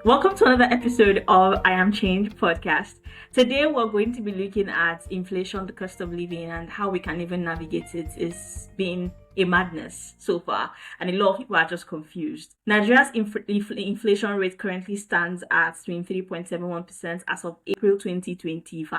Welcome to another episode of I Am Change podcast. Today we're going to be looking at inflation, the cost of living, and how we can even navigate it. It's been a madness so far, and a lot of people are just confused. Nigeria's inflation rate currently stands at 23.71% as of April 2025.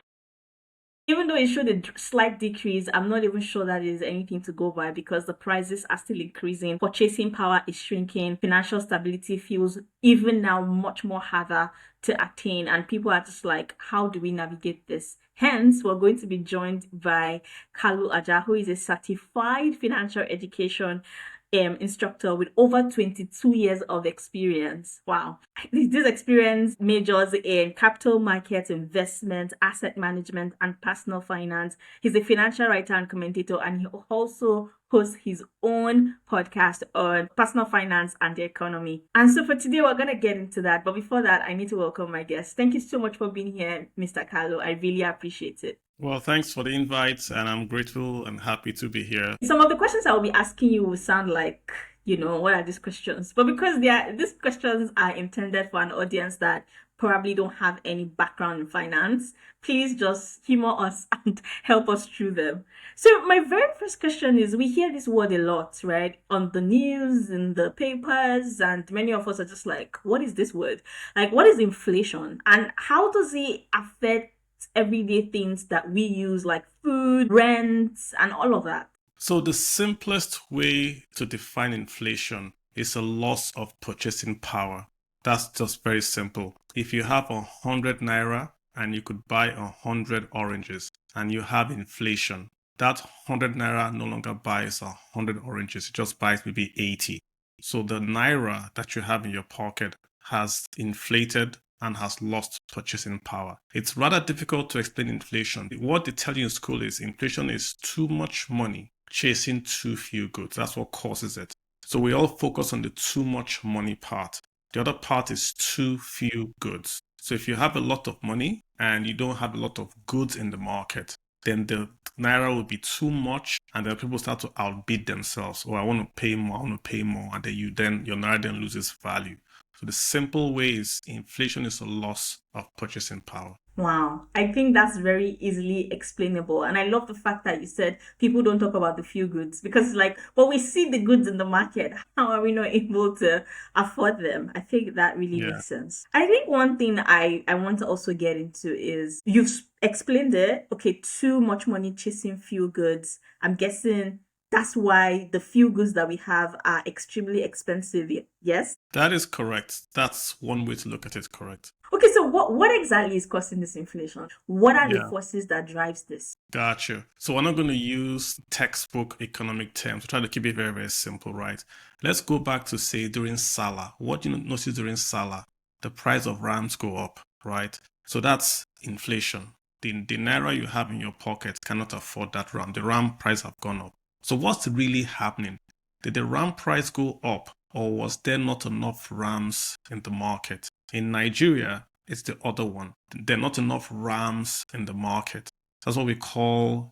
Even though it showed a slight decrease, I'm not even sure that is anything to go by because the prices are still increasing. Purchasing power is shrinking. Financial stability feels even now much more harder to attain. And people are just like, how do we navigate this? Hence, we're going to be joined by Kalu Aja, who is a certified financial education instructor with over 22 years of experience. Wow. This experience majors in capital markets, investment, asset management, and personal finance. He's a financial writer and commentator, and he also hosts his own podcast on personal finance and the economy. And so for today, we're going to get into that. But before that, I need to welcome my guest. Thank you so much for being here, Mr. Kalu. I really appreciate it. Well, thanks for the invite, and I'm grateful and happy to be here. Some of the questions I will be asking you will sound like, what are these questions? But because these questions are intended for an audience that probably don't have any background in finance, please just humor us and help us through them. So my very first question is, we hear this word a lot, right? On the news, in the papers, and many of us are just like, what is this word? Like, what is inflation? And how does it affect everyday things that we use, like food, rent, and all of that? So the simplest way to define inflation is a loss of purchasing power. That's just very simple. If you have 100 naira and you could buy 100 oranges and you have inflation, that 100 naira no longer buys 100 oranges, it just buys maybe 80. So the naira that you have in your pocket has inflated and has lost purchasing power. It's rather difficult to explain inflation. What they tell you in school is inflation is too much money chasing too few goods. That's what causes it. So we all focus on the too much money part. The other part is too few goods. So if you have a lot of money and you don't have a lot of goods in the market, then the naira will be too much, and then people start to outbid themselves. Oh, I want to pay more, and then your naira then loses value. So the simple way is inflation is a loss of purchasing power. Wow, I think that's very easily explainable. And I love the fact that you said people don't talk about the few goods because, like, but we see the goods in the market. How are we not able to afford them? I think that really makes sense. I think one thing I want to also get into is you've explained it. Okay, too much money chasing few goods. I'm guessing that's why the few goods that we have are extremely expensive. Yes? That is correct. That's one way to look at it, correct. Okay, so what exactly is causing this inflation? What are the forces that drives this? Gotcha. So we're not going to use textbook economic terms. We'll try to keep it very, very simple, right? Let's go back to, say, during Salah. What do you notice during Salah? The price of rams go up, right? So that's inflation. The naira you have in your pocket cannot afford that ram. The ram price have gone up. So what's really happening? Did the ram price go up, or was there not enough rams in the market? In Nigeria, it's the other one. There are not enough rams in the market. That's what we call,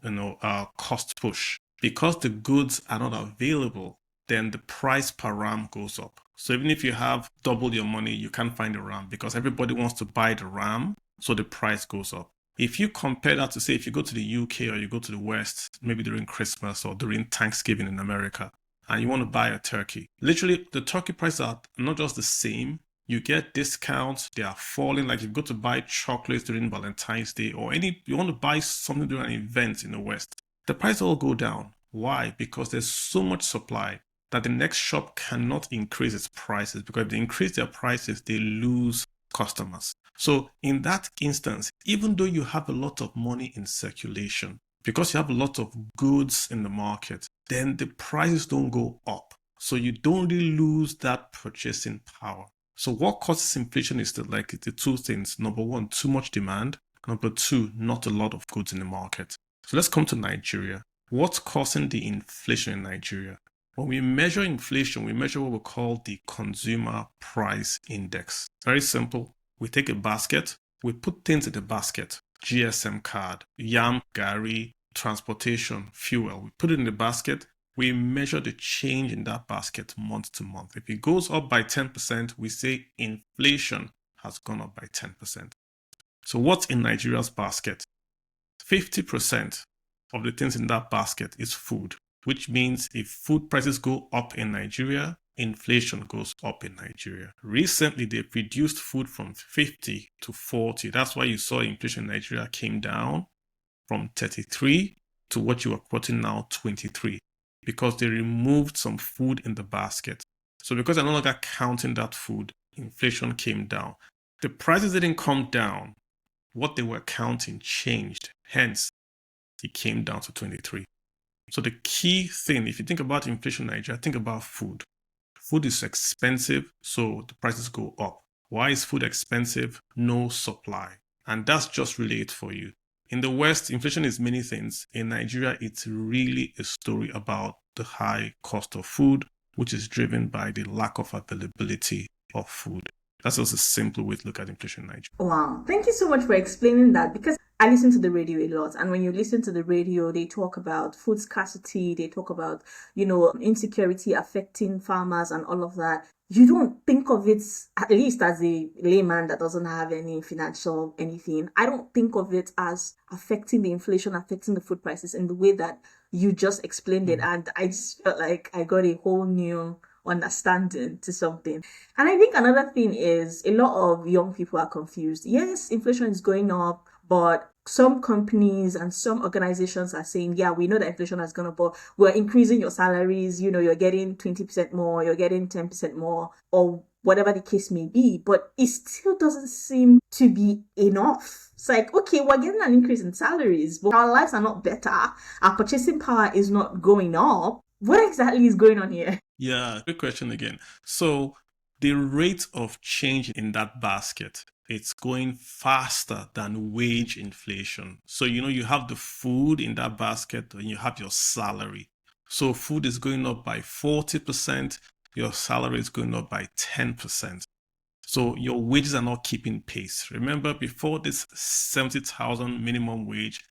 cost push. Because the goods are not available, then the price per ram goes up. So even if you have double your money, you can't find a ram because everybody wants to buy the ram, so the price goes up. If you compare that to, say, if you go to the UK or you go to the West, maybe during Christmas or during Thanksgiving in America, and you want to buy a turkey, literally the turkey prices are not just the same. You get discounts, they are falling. Like if you go to buy chocolates during Valentine's Day or you want to buy something during an event in the West, the price will go down. Why? Because there's so much supply that the next shop cannot increase its prices, because if they increase their prices, they lose customers. So in that instance, even though you have a lot of money in circulation, because you have a lot of goods in the market, then the prices don't go up. So you don't really lose that purchasing power. So what causes inflation is the two things. Number one, too much demand. Number two, not a lot of goods in the market. So let's come to Nigeria. What's causing the inflation in Nigeria? When we measure inflation, we measure what we call the consumer price index. Very simple. We take a basket, we put things in the basket. GSM card, yam, gari, transportation, fuel. We put it in the basket. We measure the change in that basket month to month. If it goes up by 10%, we say inflation has gone up by 10%. So what's in Nigeria's basket? 50% of the things in that basket is food, which means if food prices go up in Nigeria, inflation goes up in Nigeria. Recently, they've reduced food from 50 to 40. That's why you saw inflation in Nigeria came down from 33 to what you are quoting now, 23, because they removed some food in the basket. So because they're no longer counting that food, inflation came down. The prices didn't come down. What they were counting changed. Hence, it came down to 23. So the key thing, if you think about inflation in Nigeria, think about food. Food is expensive, so the prices go up. Why is food expensive? No supply. And that's just really it for you. In the West, inflation is many things. In Nigeria, it's really a story about the high cost of food, which is driven by the lack of availability of food. That's just a simple way to look at inflation in Nigeria. Wow. Thank you so much for explaining that, because I listen to the radio a lot. And when you listen to the radio, they talk about food scarcity, they talk about, insecurity affecting farmers and all of that. You don't think of it, at least as a layman that doesn't have any financial anything, I don't think of it as affecting the inflation, affecting the food prices in the way that you just explained it. And I just felt like I got a whole new understanding to something. And I think another thing is a lot of young people are confused. Yes, inflation is going up, but some companies and some organizations are saying, yeah, we know that inflation has gone up, but we're increasing your salaries. You're getting 20% more, you're getting 10% more, or whatever the case may be. But it still doesn't seem to be enough. It's like, okay, we're getting an increase in salaries, but our lives are not better. Our purchasing power is not going up. What exactly is going on here? Yeah, good question again. So the rate of change in that basket, it's going faster than wage inflation. So, you have the food in that basket and you have your salary. So food is going up by 40%, your salary is going up by 10%. So your wages are not keeping pace. Remember, before this 70,000 minimum wage,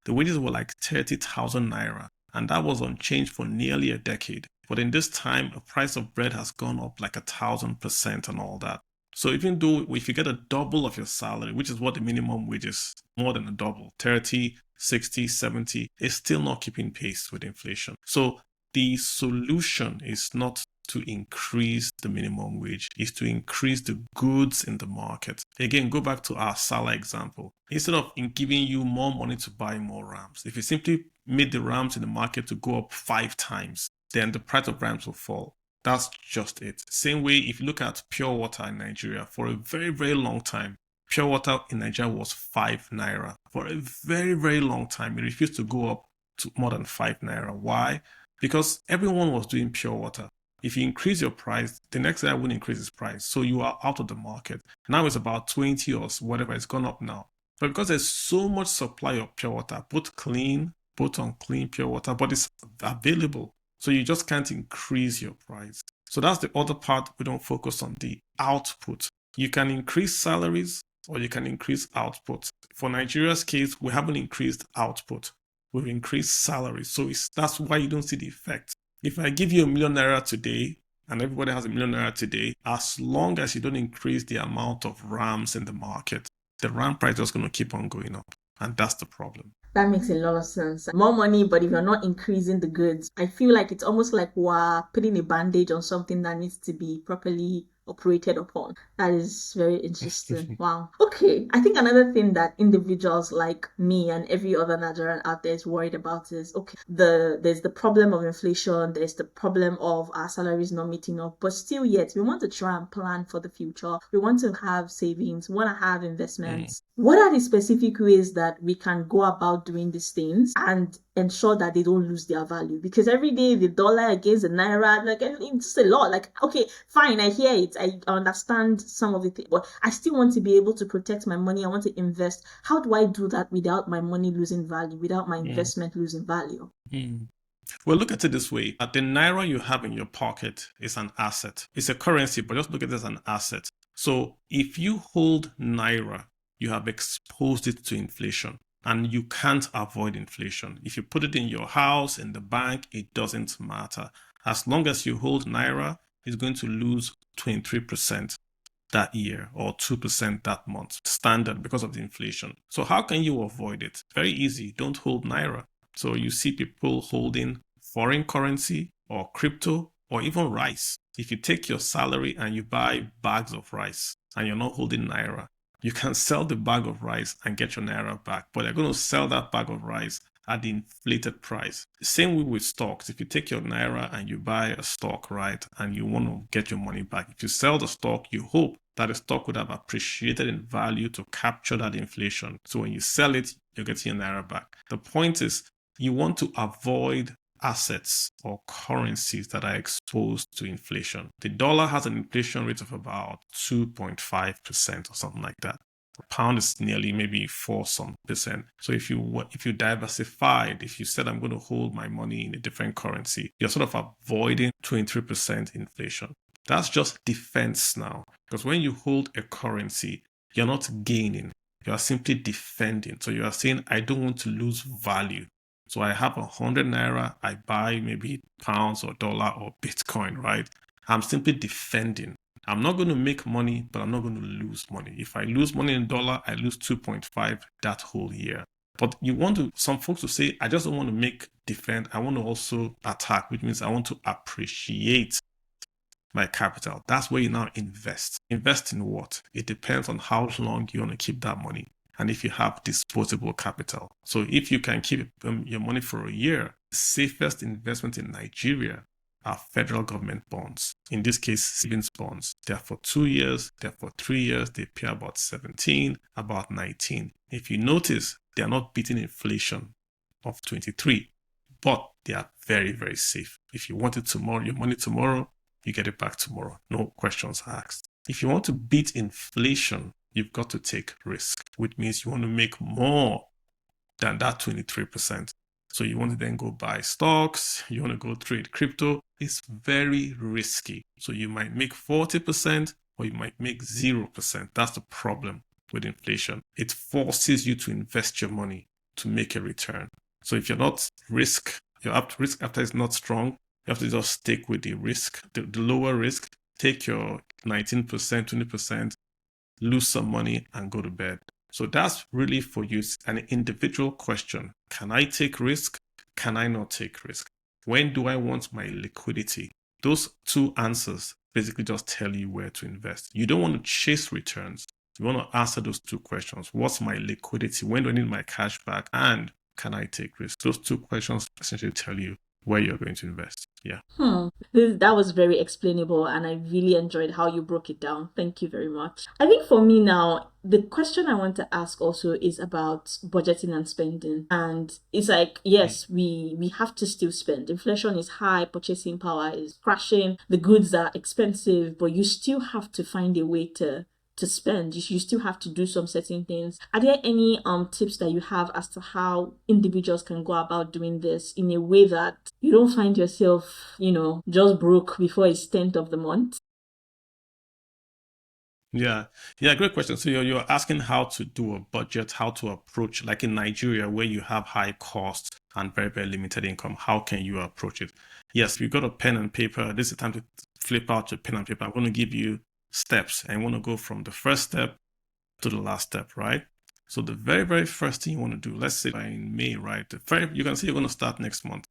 the wages were like 30,000 naira, and that was unchanged for nearly a decade. But in this time, the price of bread has gone up like 1,000% and all that. So even though if you get a double of your salary, which is what the minimum wage is, more than a double, 30, 60, 70, it's still not keeping pace with inflation. So the solution is not to increase the minimum wage, is to increase the goods in the market. Again, go back to our Salah example. Instead of giving you more money to buy more rams, if you simply made the rams in the market to go up 5 times, then the price of rams will fall. That's just it. Same way, if you look at pure water in Nigeria, for a very, very long time, pure water in Nigeria was 5 naira. For a very, very long time, it refused to go up to more than 5 naira. Why? Because everyone was doing pure water. If you increase your price, the next guy won't increase his price. So you are out of the market. Now it's about 20 or whatever. It's gone up now. But because there's so much supply of pure water, both clean, both unclean pure water, but it's available. So you just can't increase your price. So that's the other part we don't focus on, the output. You can increase salaries or you can increase output. For Nigeria's case, we haven't increased output. We've increased salaries. So that's why you don't see the effect. If I give you 1,000,000 naira today, and everybody has 1,000,000 naira today, as long as you don't increase the amount of rams in the market, the ram price is just going to keep on going up. And that's the problem. That makes a lot of sense. More money, but if you're not increasing the goods, I feel like it's almost like we're putting a bandage on something that needs to be properly operated upon. That is very interesting. Wow. Okay. I think another thing that individuals like me and every other Nigerian out there is worried about is, okay, there's the problem of inflation, there's the problem of our salaries not meeting up, but still yet we want to try and plan for the future. We want to have savings, we want to have investments. What are the specific ways that we can go about doing these things and ensure that they don't lose their value? Because every day the dollar against the naira, like, it's just a lot. Like, okay, fine, I hear it, I understand some of it, but I still want to be able to protect my money. I want to invest. How do I do that without my money losing value, without my investment losing value? Well, look at it this way. The naira you have in your pocket is an asset. It's a currency, but just look at it as an asset. So if you hold naira, you have exposed it to inflation, and you can't avoid inflation. If you put it in your house, in the bank, it doesn't matter. As long as you hold naira, it's going to lose 23%. that year or 2% that month, standard because of the inflation. So how can you avoid it? Very easy. Don't hold Naira. So you see people holding foreign currency or crypto or even rice. If you take your salary and you buy bags of rice and you're not holding Naira, you can sell the bag of rice and get your Naira back, but they're going to sell that bag of rice at the inflated price. The same way with stocks. If you take your Naira and you buy a stock, right, and you want to get your money back, if you sell the stock, you hope that the stock would have appreciated in value to capture that inflation. So when you sell it, you're getting your Naira back. The point is, you want to avoid assets or currencies that are exposed to inflation. The dollar has an inflation rate of about 2.5% or something like that. The pound is nearly maybe 4% So if you diversified, if you said I'm going to hold my money in a different currency, you're sort of avoiding 23% inflation. That's just defense now. Because when you hold a currency, you're not gaining. You are simply defending. So you are saying, I don't want to lose value. So I have 100 Naira, I buy maybe pounds or dollar or Bitcoin, right? I'm simply defending. I'm not going to make money, but I'm not going to lose money. If I lose money in dollar, I lose 2.5 that whole year. But some folks will say, I just don't want to defend. I want to also attack, which means I want to appreciate my capital. That's where you now invest. Invest in what? It depends on how long you want to keep that money and if you have disposable capital. So if you can keep your money for a year, the safest investment in Nigeria are federal government bonds. In this case, savings bonds. They're for 2 years, they're for 3 years, they pay about 17, about 19. If you notice, they are not beating inflation of 23, but they are very, very safe. If you want it tomorrow, your money tomorrow, you get it back tomorrow. No questions asked. If you want to beat inflation, you've got to take risk, which means you want to make more than that 23%. So you want to then go buy stocks, you want to go trade crypto. It's very risky. So you might make 40% or you might make 0%. That's the problem with inflation. It forces you to invest your money to make a return. So if you're not your risk appetite is not strong, you have to just stick with the risk, the lower risk, take your 19%, 20%, lose some money and go to bed. So that's really for you an individual question. Can I take risk? Can I not take risk? When do I want my liquidity? Those two answers basically just tell you where to invest. You don't want to chase returns. You want to answer those two questions. What's my liquidity? When do I need my cash back? And can I take risk? Those two questions essentially tell you where you're going to invest. Yeah. That was very explainable, and I really enjoyed how you broke it down. Thank you very much. I think for me now, the question I want to ask also is about budgeting and spending. And it's like, yes, we have to still spend. Inflation is high, purchasing power is crashing, the goods are expensive, but you still have to find a way to spend. You still have to do some certain things. Are there any tips that you have as to how individuals can go about doing this in a way that you don't find yourself, just broke before it's 10th of the month? Yeah, great question. So you're asking how to do a budget, how to approach, like in Nigeria, where you have high costs and very, very limited income. How can you approach it? Yes, you've got a pen and paper. This is the time to flip out your pen and paper. I'm going to give you steps, and you want to go from the first step to the last step, right? So the very, very first thing you want to do, let's say in May, right? You can say you're going to start next month.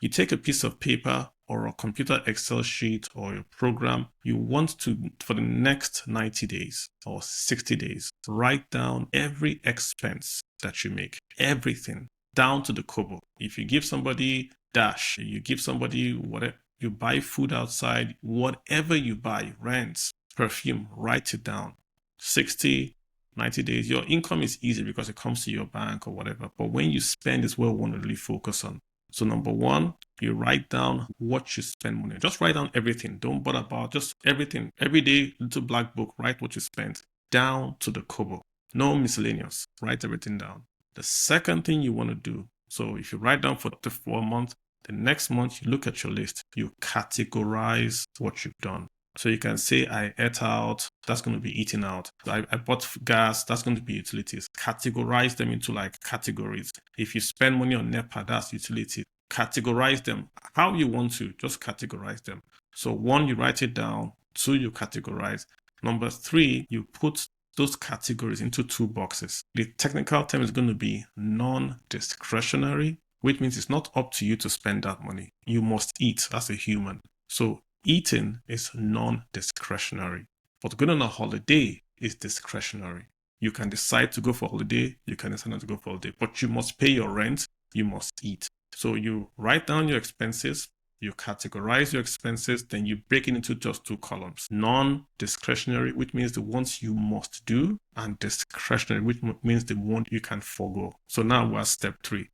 You take a piece of paper or a computer Excel sheet or a program. You want to, for the next 90 days or 60 days, write down every expense that you make, everything down to the kobo. If you give somebody dash, you give somebody whatever, you buy food outside, whatever you buy, rents, perfume, write it down. 60, 90 days. Your income is easy because it comes to your bank or whatever. But when you spend is where we want to really focus on. So number one, you write down what you spend money. Just write down everything. Don't bother about just everything. Every day, little black book, write what you spent down to the kobo. No miscellaneous. Write everything down. The second thing you want to do, so if you write down for a month, the next month you look at your list, you categorize what you've done. So you can say I ate out, that's going to be eating out. I bought gas, that's going to be utilities. Categorize them into like categories. If you spend money on NEPA, that's utilities. Categorize them how you want to, just categorize them. So one, you write it down. Two, you categorize. Number three, you put those categories into two boxes. The technical term is going to be non-discretionary, which means it's not up to you to spend that money. You must eat as a human. So eating is non-discretionary. But going on a holiday is discretionary. You can decide to go for holiday, you can decide not to go for holiday, but you must pay your rent, you must eat. So you write down your expenses, you categorize your expenses, then you break it into just two columns. Non-discretionary, which means the ones you must do, and discretionary, which means the one you can forego. So now we're at step 3.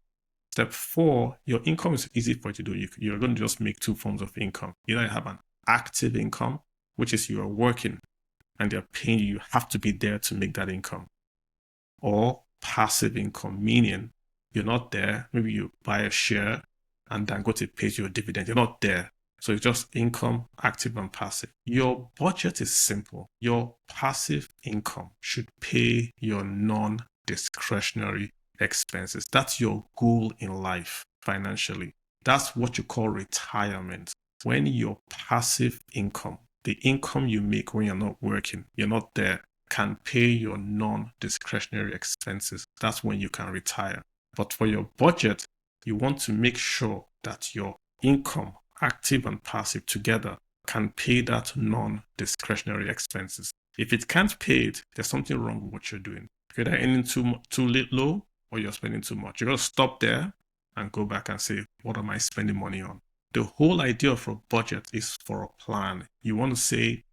Step 4, your income is easy for you to do. You're going to just make two forms of income. Either you have an active income, which is you're working and they're paying you, you have to be there to make that income. Or passive income, meaning you're not there. Maybe you buy a share and then go to pay your dividend. You're not there. So it's just income, active and passive. Your budget is simple. Your passive income should pay your non-discretionary expenses. That's your goal in life financially. That's what you call retirement. When your passive income, the income you make when you're not working, you're not there, can pay your non-discretionary expenses, that's when you can retire. But for your budget, you want to make sure that your income, active and passive together, can pay that non-discretionary expenses. If it can't pay it, there's something wrong with what you're doing. You're either earning too low or you're spending too much. You got to stop there and go back and say, what am I spending money on? The whole idea of a budget is for a plan. You want to say,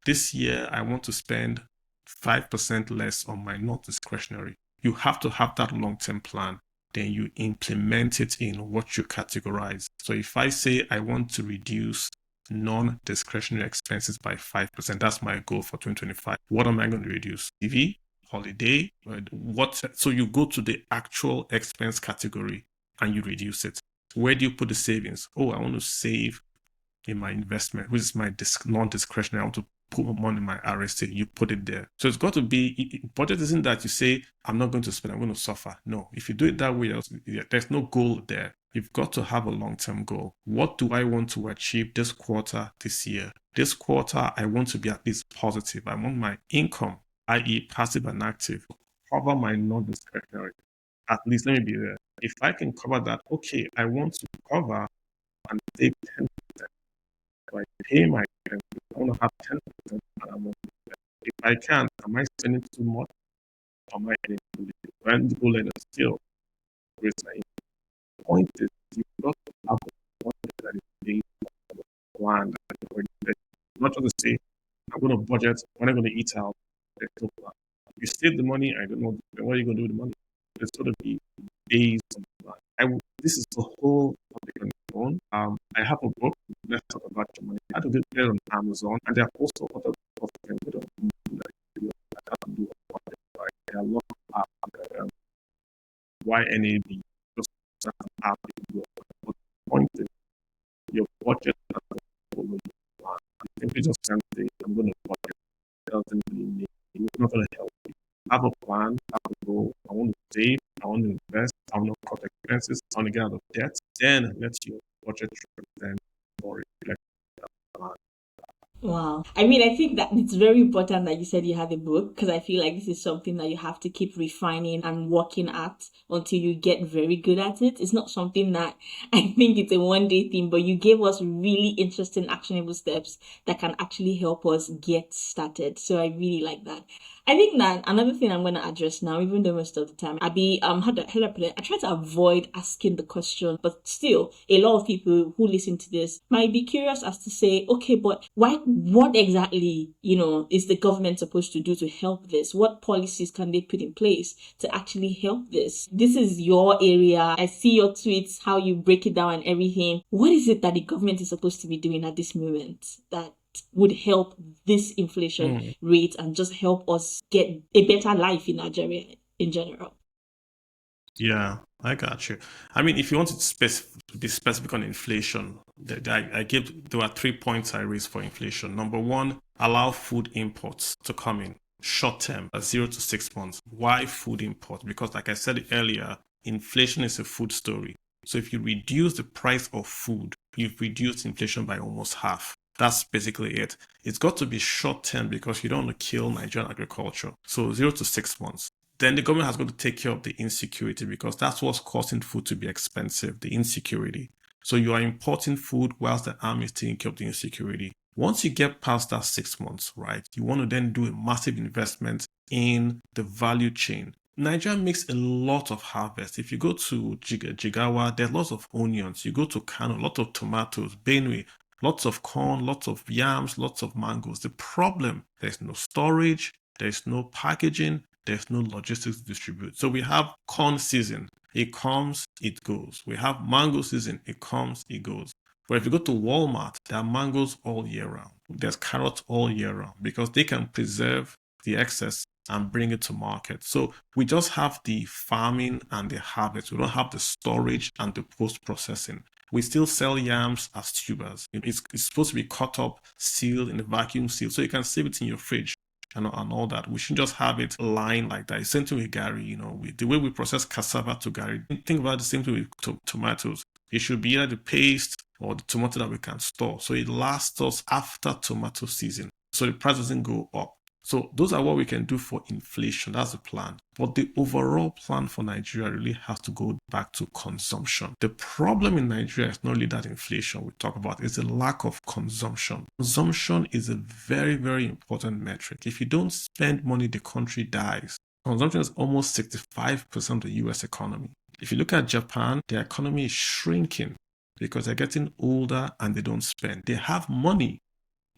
this year I want to spend 5% less on my non-discretionary. You have to have that long-term plan. Then you implement it in what you categorize. So if I say I want to reduce non-discretionary expenses by 5%, that's my goal for 2025. What am I going to reduce? TV, holiday, what? So you go to the actual expense category and you reduce it. Where do you put the savings? Oh, I want to save in my investment, which is my non-discretionary. I want to put money in my RSA. You put it there. So it's got to be, budget isn't that you say, I'm not going to spend, I'm going to suffer. No, if you do it that way, there's no goal there. You've got to have a long-term goal. What do I want to achieve this quarter, this year? This quarter, I want to be at least positive. I want my income, i.e. passive and active, cover my non-discretionary. At least let me be there. If I can cover that, okay, I want to cover and save 10%. If I pay my rent, I want to have 10% and I want to spend. If I can't, am I spending too much? Or am I getting too little? When the goal is still raise my income. The point is, you've got to have a budget that is based on a plan that is already there. Not just to say, I'm going to budget, when I'm going to eat out, there's no plan. You save the money, I don't know, what are you going to do with the money? It's going to be based on the plan. This is the whole topic on its own. I have a book, Let's Talk About Your Money. I had to get it on Amazon, and there are also other books you can get on YouTube that can do a budget. There are a lot of apps, YNAB, just an app you can do. But the point is, your budget has to follow your plan. You can just say, I'm going to budget. It doesn't really mean it's not going to help you. Have a plan, have a goal. I want to save, I want to invest, I want to cut expenses, I want to get out of debt. Then let your budget represent or reflect that plan. Wow. I mean, I think that it's very important that you said you have a book, because I feel like this is something that you have to keep refining and working at until you get very good at it. It's not something that I think it's a one day thing, but you gave us really interesting, actionable steps that can actually help us get started. So I really like that. I think that another thing I'm going to address now, even though most of the time, how do I put it? I try to avoid asking the question, but still, a lot of people who listen to this might be curious as to say, okay, but what exactly, is the government supposed to do to help this? What policies can they put in place to actually help this? This is your area. I see your tweets, how you break it down and everything. What is it that the government is supposed to be doing at this moment that would help this inflation rate and just help us get a better life in Nigeria in general? Yeah, I got you. I mean, if you want to be specific on inflation, there were 3 points I raised for inflation. Number one, allow food imports to come in short term, 0 to 6 months. Why food imports? Because like I said earlier, inflation is a food story. So if you reduce the price of food, you've reduced inflation by almost half. That's basically it. It's got to be short term because you don't want to kill Nigerian agriculture. So 0 to 6 months. Then the government has got to take care of the insecurity because that's what's causing food to be expensive, the insecurity. So you are importing food whilst the army is taking care of the insecurity. Once you get past that 6 months, right, you want to then do a massive investment in the value chain. Nigeria makes a lot of harvest. If you go to Jigawa, there's lots of onions. You go to Kano, a lot of tomatoes, Benue, lots of corn, lots of yams, lots of mangoes. The problem, there's no storage, there's no packaging, there's no logistics to distribute. So we have corn season. It comes, it goes. We have mango season. It comes, it goes. But if you go to Walmart, there are mangoes all year round. There's carrots all year round because they can preserve the excess and bring it to market. So we just have the farming and the harvest. We don't have the storage and the post-processing. We still sell yams as tubers. It's supposed to be cut up, sealed in a vacuum seal, so you can save it in your fridge and all that. We shouldn't just have it lying like that. It's same thing with Gary, the way we process cassava to Gary. Think about the same thing with tomatoes. It should be either the paste or the tomato that we can store. So it lasts us after tomato season. So the price doesn't go up. So those are what we can do for inflation. That's the plan. But the overall plan for Nigeria really has to go back to consumption. The problem in Nigeria is not only that inflation we talk about, it's the lack of consumption. Consumption is a very, very important metric. If you don't spend money, the country dies. Consumption is almost 65% of the US economy. If you look at Japan, their economy is shrinking because they're getting older and they don't spend. They have money,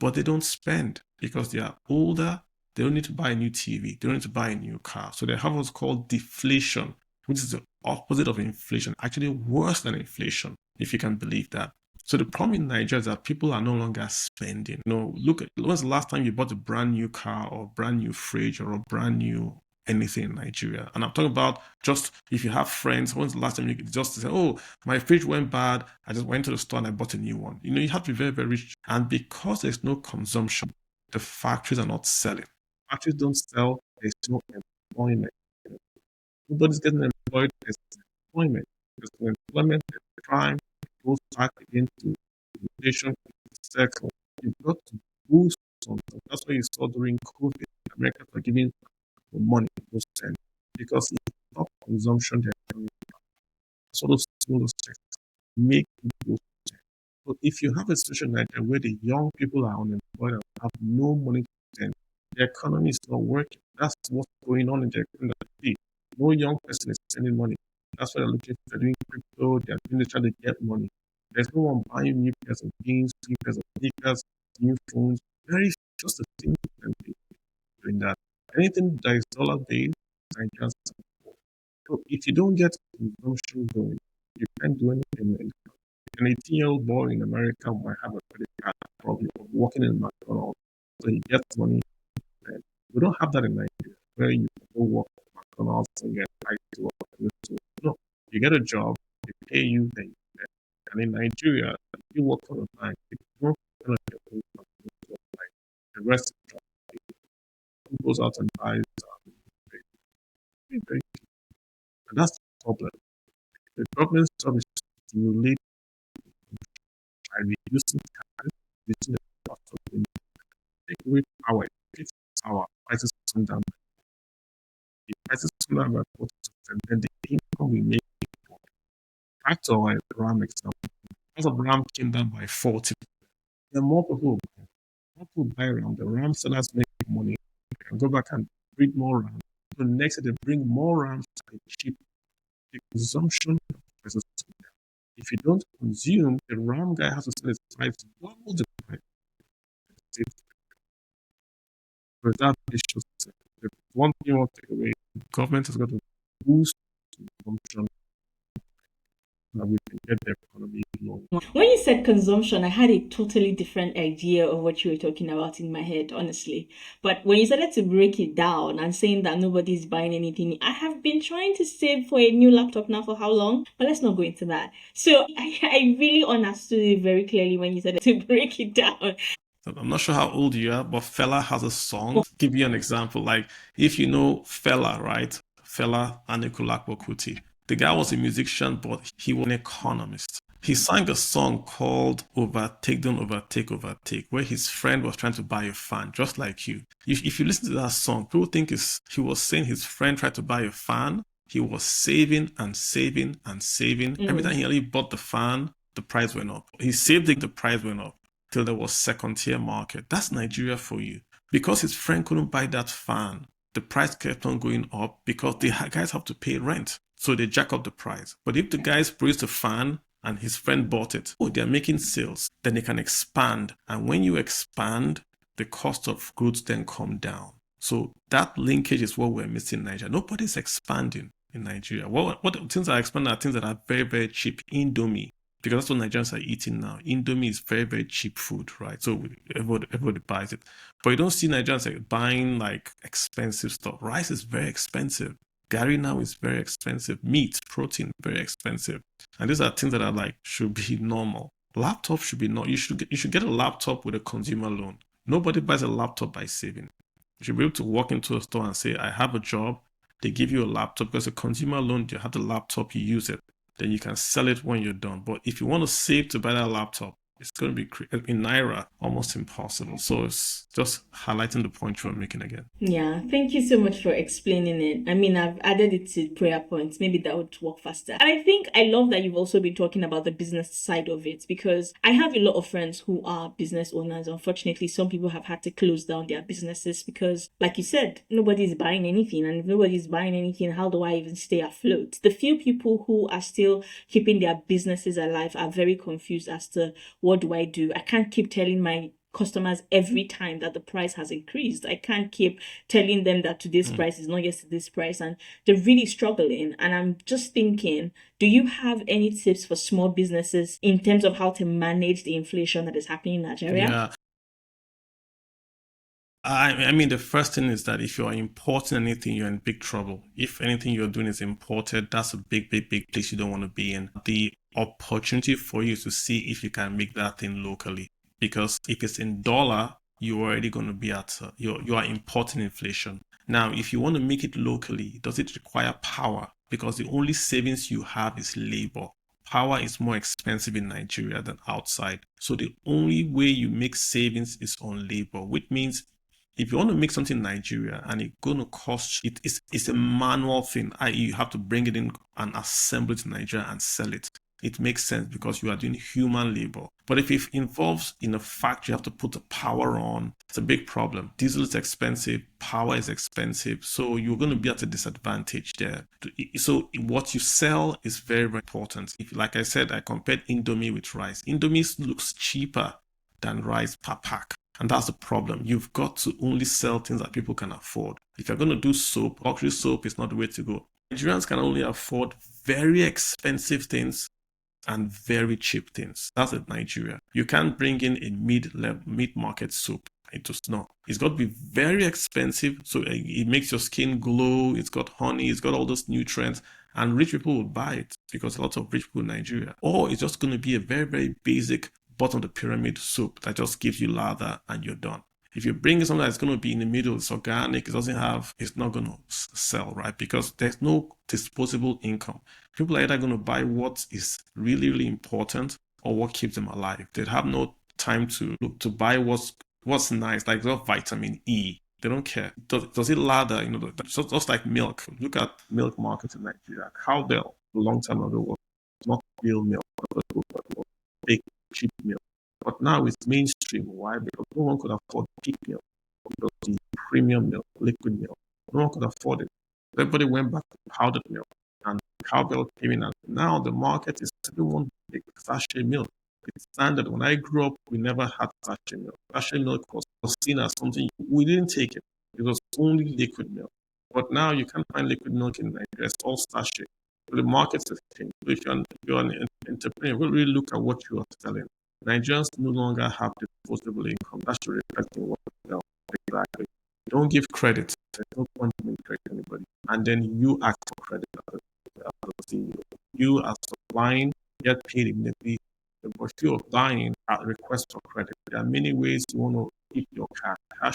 but they don't spend because they are older. They don't need to buy a new TV. They don't need to buy a new car. So they have what's called deflation, which is the opposite of inflation, actually worse than inflation, if you can believe that. So the problem in Nigeria is that people are no longer spending. Look at when's the last time you bought a brand new car or a brand new fridge or a brand new anything in Nigeria? And I'm talking about just if you have friends, when's the last time you just say, oh, my fridge went bad, I just went to the store and I bought a new one. You have to be very, very rich. And because there's no consumption, the factories are not selling. Factories don't sell, there's no employment. Nobody's getting employed, there's employment. There's no employment, there's crime, it goes back again to inflation, circle. You've got to boost something. That's why you saw during COVID, America for giving money to spend. Because if not consumption, they're sort of smaller sectors make people spend. So if you have a situation like that where the young people are unemployed and have no money to spend, the economy is not working. That's what's going on in the economy. No young person is spending money. That's why they're looking for. They're doing crypto. They're trying to get money. There's no one buying new pairs of jeans, new pairs of sneakers, new phones. Very just a single people doing that. Anything that is dollar based, Nigerians. So if you don't get consumption going, you can't do anything. An 18-year-old boy in America might have a credit card problem working in McDonald's. So he gets money. And we don't have that in Nigeria, where you go work at McDonald's and get paid to work. No, you get a job, they pay you, then you get. And in Nigeria, you work for the bank, you don't like the rest of the job. Goes out and buys very, and that's the problem. The government's job is to stimulate by reducing taxes, reducing the cost of living, take away power, if our prices come down. The prices come down by 40%, then the income we make. Back to our RAM example. The price of RAM came down by 40%. Then more people buy RAM. The RAM sellers make money. They can go back and breed more RAM. So next year they bring more RAM to cheap. The consumption of prices come down. If you don't consume, the RAM guy has to sell his price double the price. So that is just the one thing I want to take away. The government has got to boost consumption that we can get the economy going. When you said consumption, I had a totally different idea of what you were talking about in my head, honestly. But when you started to break it down and saying that nobody's buying anything, I have been trying to save for a new laptop now for how long? But let's not go into that. So I really understood it very clearly when you said to break it down. I'm not sure how old you are, but Fela has a song. Give you an example. Like, if you know Fela, right? Fela Anikulapo Kuti. The guy was a musician, but he was an economist. He sang a song called Overtake, Don't Overtake, Overtake, where his friend was trying to buy a fan, just like you. If you listen to that song, people think he was saying his friend tried to buy a fan. He was saving and saving and saving. Every time he only bought the fan, the price went up. He saved it, the price went up till there was second tier market. That's Nigeria for you. Because his friend couldn't buy that fan, the price kept on going up because the guys have to pay rent. So they jack up the price. But if the guys produce the fan and his friend bought it, they're making sales, then they can expand. And when you expand, the cost of goods then come down. So that linkage is what we're missing in Nigeria. Nobody's expanding in Nigeria. What things are expanding are things that are very, very cheap. Indomie, because that's what Nigerians are eating now. Indomie is very, very cheap food, right? So everybody buys it. But you don't see Nigerians like buying like expensive stuff. Rice is very expensive. Gary now is very expensive. Meat, protein, very expensive. And these are things that are like should be normal. Laptop should be not. You should get a laptop with a consumer loan. Nobody buys a laptop by saving. You should be able to walk into a store and say, I have a job. They give you a laptop because a consumer loan, you have the laptop, you use it. Then you can sell it when you're done. But if you want to save to buy that laptop, it's going to be in Naira almost impossible. So it's just highlighting the point you were making again. Yeah, thank you so much for explaining it. I mean, I've added it to prayer points. Maybe that would work faster. And I think I love that you've also been talking about the business side of it, because I have a lot of friends who are business owners. Unfortunately, some people have had to close down their businesses because, like you said, nobody's buying anything. And if nobody's buying anything, how do I even stay afloat? The few people who are still keeping their businesses alive are very confused as to what do I do? I can't keep telling my customers every time that the price has increased. I can't keep telling them that today's price is not yesterday's price, and they're really struggling. And I'm just thinking, do you have any tips for small businesses in terms of how to manage the inflation that is happening in Nigeria? Yeah. I mean, the first thing is that if you're importing anything, you're in big trouble. If anything you're doing is imported, that's a big, big, big place you don't want to be in. The opportunity for you is to see if you can make that thing locally. Because if it's in dollar, you're already going to be at, you are importing inflation. Now, if you want to make it locally, does it require power? Because the only savings you have is labor. Power is more expensive in Nigeria than outside. So the only way you make savings is on labor, which means if you want to make something in Nigeria and it's going to cost you, it's a manual thing, i.e. you have to bring it in and assemble it in Nigeria and sell it. It makes sense because you are doing human labor. But if it involves in a factory, you have to put the power on, it's a big problem. Diesel is expensive, power is expensive, so you're going to be at a disadvantage there. So what you sell is very, very important. If, like I said, I compared Indomie with rice. Indomie looks cheaper than rice per pack. And that's the problem. You've got to only sell things that people can afford. If you're going to do soap, luxury soap is not the way to go. Nigerians can only afford very expensive things and very cheap things. That's in Nigeria. You can't bring in a mid-market soap. No. It's got to be very expensive so it makes your skin glow. It's got honey. It's got all those nutrients. And rich people will buy it because a lot of rich people in Nigeria. Or it's just going to be a very, very basic bottom of the pyramid soup that just gives you lather and you're done. If you bring something that's going to be in the middle, it's organic, it's not going to sell, right? Because there's no disposable income. People are either going to buy what is really, really important or what keeps them alive. They have no time to look to buy what's nice, like vitamin E. They don't care. Does it lather? Just like milk. Look at milk markets in Nigeria. Cowbell, a long time ago, was not real milk. Big cheap milk. But now it's mainstream. Why? Because no one could afford cheap milk. The premium milk, liquid milk. No one could afford it. Everybody went back to powdered milk. And cowbell came in. And now the market is everyone big sachet milk. It's standard. When I grew up, we never had sachet milk. Sachet milk was seen as something, we didn't take it. It was only liquid milk. But now you can't find liquid milk in Nigeria. It's all sachet. The market has changed. If you're an entrepreneur, you really look at what you are selling. Nigerians no longer have disposable income. That's reflecting what exactly. You don't give credit. There's no point in credit to anybody. And then you ask for credit as a CEO. You are supplying, get paid immediately. But if you're buying at request for credit, there are many ways you want to keep your cash. Cash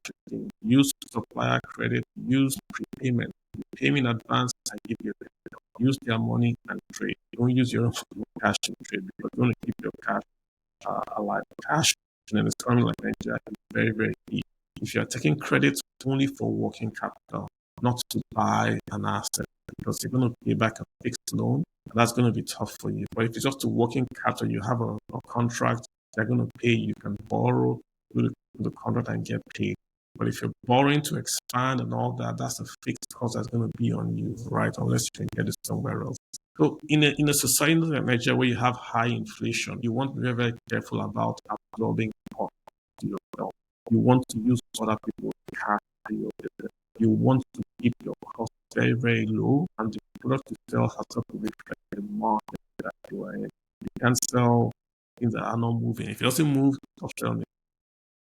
use supplier credit, use prepayment. You pay me in advance, I give you a use their money and trade. Don't use your own cash to trade because you want to keep your cash alive. Cash in an economy like Nigeria is very, very key. If you're taking credit only for working capital, not to buy an asset, because you're going to pay back a fixed loan, and that's going to be tough for you. But if it's just a working capital, you have a contract, they're going to pay, you can borrow with the contract and get paid. But if you're borrowing to expand and all that, that's a fixed cost that's going to be on you, right? Unless you can get it somewhere else. So in a society like Nigeria where you have high inflation, you want to be very, very careful about absorbing cost to yourself. You want to use other people's cash to your business. You want to keep your costs very, very low, and the product you sell has to reflect the market that you are in. You can't sell things that are not moving. If it doesn't move, stop selling it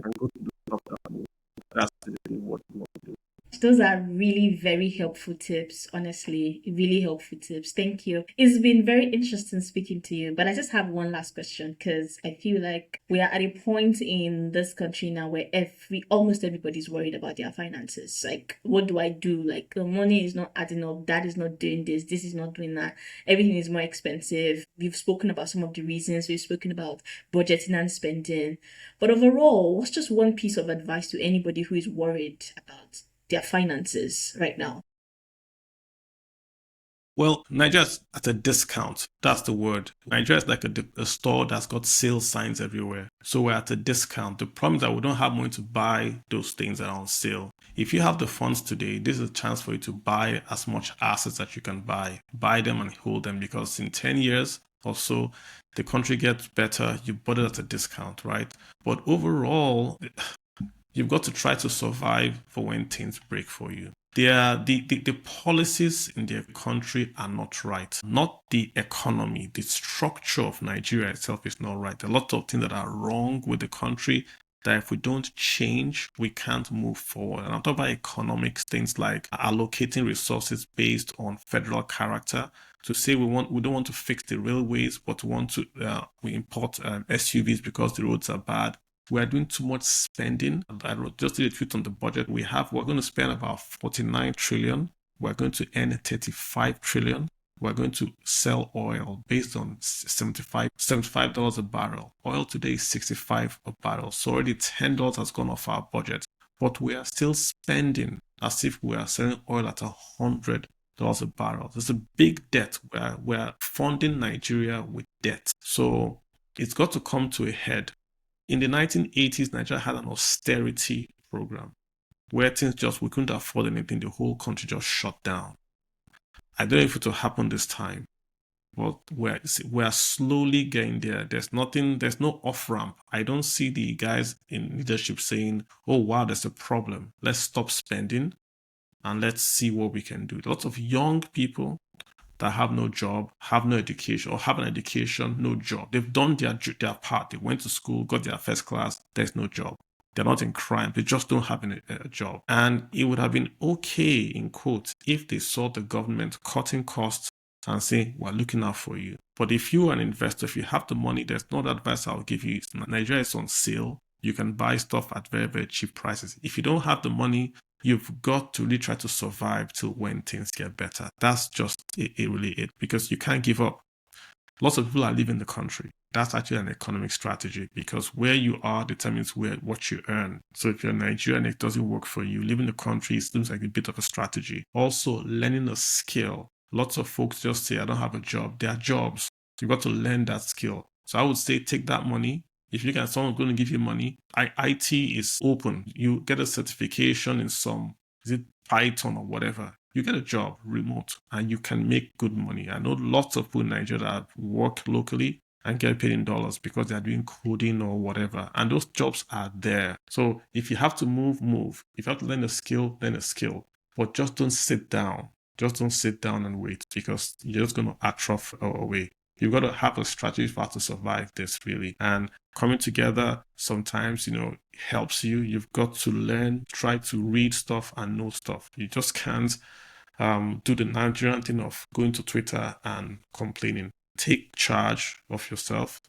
and go to the stuff that moves. That's really what you want to do. Those are really very helpful tips, honestly. Really helpful tips. Thank you. It's been very interesting speaking to you, but I just have one last question because I feel like we are at a point in this country now where almost everybody's worried about their finances. Like, what do I do? Like, the money is not adding up, that is not doing this is not doing that. Everything is more expensive. We've spoken about some of the reasons, we've spoken about budgeting and spending. But overall, what's just one piece of advice to anybody who is worried about their finances right now? Well, Nigeria's at a discount. That's the word. Nigeria is like a store that's got sale signs everywhere. So we're at a discount. The problem is that we don't have money to buy those things that are on sale. If you have the funds today, this is a chance for you to buy as much assets that you can buy. Buy them and hold them because in 10 years or so, the country gets better. You bought it at a discount, right? But overall, you've got to try to survive for when things break for you. The policies in the country are not right. Not the economy. The structure of Nigeria itself is not right. There are a lot of things that are wrong with the country that if we don't change, we can't move forward. And I'm talking about economics, things like allocating resources based on federal character. To say we don't want to fix the railways, but we import SUVs because the roads are bad. We are doing too much spending. I just did a tweet on the budget. We're going to spend about 49 trillion. We're going to earn 35 trillion. We're going to sell oil based on $75 a barrel. Oil today is 65 a barrel. So already $10 has gone off our budget. But we are still spending as if we are selling oil at $100 a barrel. There's a big debt. We're funding Nigeria with debt. So it's got to come to a head. In the 1980s, Nigeria had an austerity program where we couldn't afford anything. The whole country just shut down. I don't know if it will happen this time, but we're slowly getting there. There's no off ramp. I don't see the guys in leadership saying, oh, wow, there's a problem. Let's stop spending and let's see what we can do. Lots of young people that have no job, have no education, or have an education, no job. They've done their part. They went to school, got their first class, there's no job. They're not in crime. They just don't have a job. And it would have been okay, in quotes, if they saw the government cutting costs and saying, we're looking out for you. But if you are an investor, if you have the money, there's no advice I'll give you. Nigeria is on sale. You can buy stuff at very, very cheap prices. If you don't have the money, you've got to really try to survive till when things get better. That's just really it, because you can't give up. Lots of people are leaving the country. That's actually an economic strategy, because where you are determines what you earn. So if you're Nigerian and it doesn't work for you, leaving the country seems like a bit of a strategy. Also, learning a skill. Lots of folks just say, I don't have a job. There are jobs. So you've got to learn that skill. So I would say take that money. If you look at someone going to give you money, IT is open. You get a certification in is it Python or whatever? You get a job remote and you can make good money. I know lots of people in Nigeria that work locally and get paid in dollars because they're doing coding or whatever. And those jobs are there. So if you have to move. If you have to learn a skill, learn a skill. But just don't sit down. Just don't sit down and wait, because you're just going to atrophy away. You've got to have a strategy for how to survive this, really. And coming together sometimes, helps you. You've got to learn, try to read stuff and know stuff. You just can't do the Nigerian thing of going to Twitter and complaining. Take charge of yourself,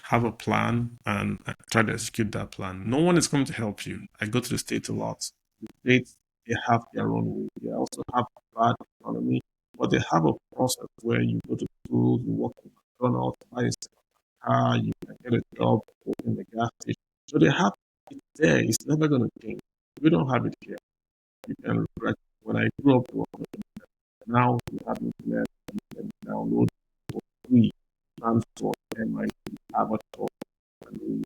have a plan and try to execute that plan. No one is going to help you. I go to the States a lot. The States, they have their own way. They also have a bad economy. But they have a process where you go to school, you work in McDonald's, buy a car, you can get a job in the gas station. So they have it there. It's never going to change. We don't have it here. You can, like, when I grew up, now you have internet, you can download for free, Stanford, MIT, Harvard, and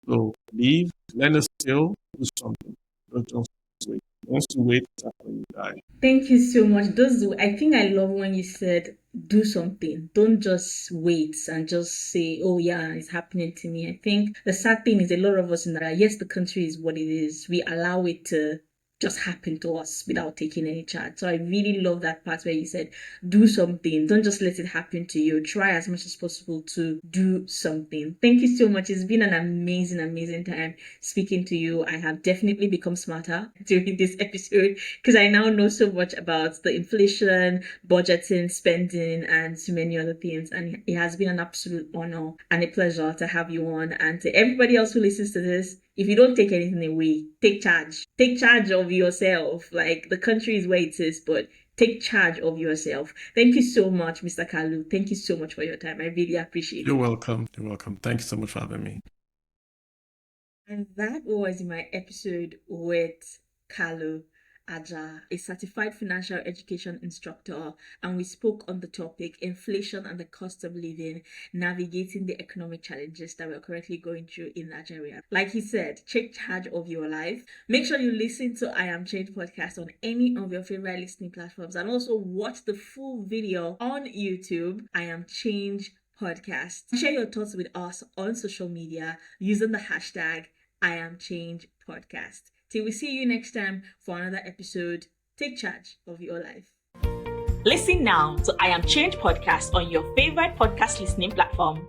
so leave, learn a skill, do something. Don't just wait. Once you wait, that's when you die. Thank you so much. I think I love when you said do something. Don't just wait and just say, oh yeah, it's happening to me. I think the sad thing is a lot of us in that, yes, the country is what it is. We allow it to just happen to us without taking any charge. So I really love that part where you said do something. Don't just let it happen to you. Try as much as possible to do something. Thank you so much. It's been an amazing, amazing time speaking to you. I have definitely become smarter during this episode because I now know so much about the inflation, budgeting, spending, and so many other things. And it has been an absolute honor and a pleasure to have you on. And to everybody else who listens to this, if you don't take anything away, take charge. Take charge of yourself. Like, the country is where it is, but take charge of yourself. Thank you so much, Mr. Kalu. Thank you so much for your time. I really appreciate it. You're welcome. You're welcome. Thank you so much for having me. And that was my episode with Kalu Aja, a certified financial education instructor, and we spoke on the topic inflation and the cost of living, navigating the economic challenges that we're currently going through in Nigeria. Like he said, take charge of your life. Make sure you listen to I Am Change podcast on any of your favorite listening platforms, and also watch the full video on YouTube, I Am Change podcast. Share your thoughts with us on social media using the hashtag I Am Change podcast. Till we see you next time for another episode, take charge of your life. Listen now to I Am Change podcast on your favorite podcast listening platform.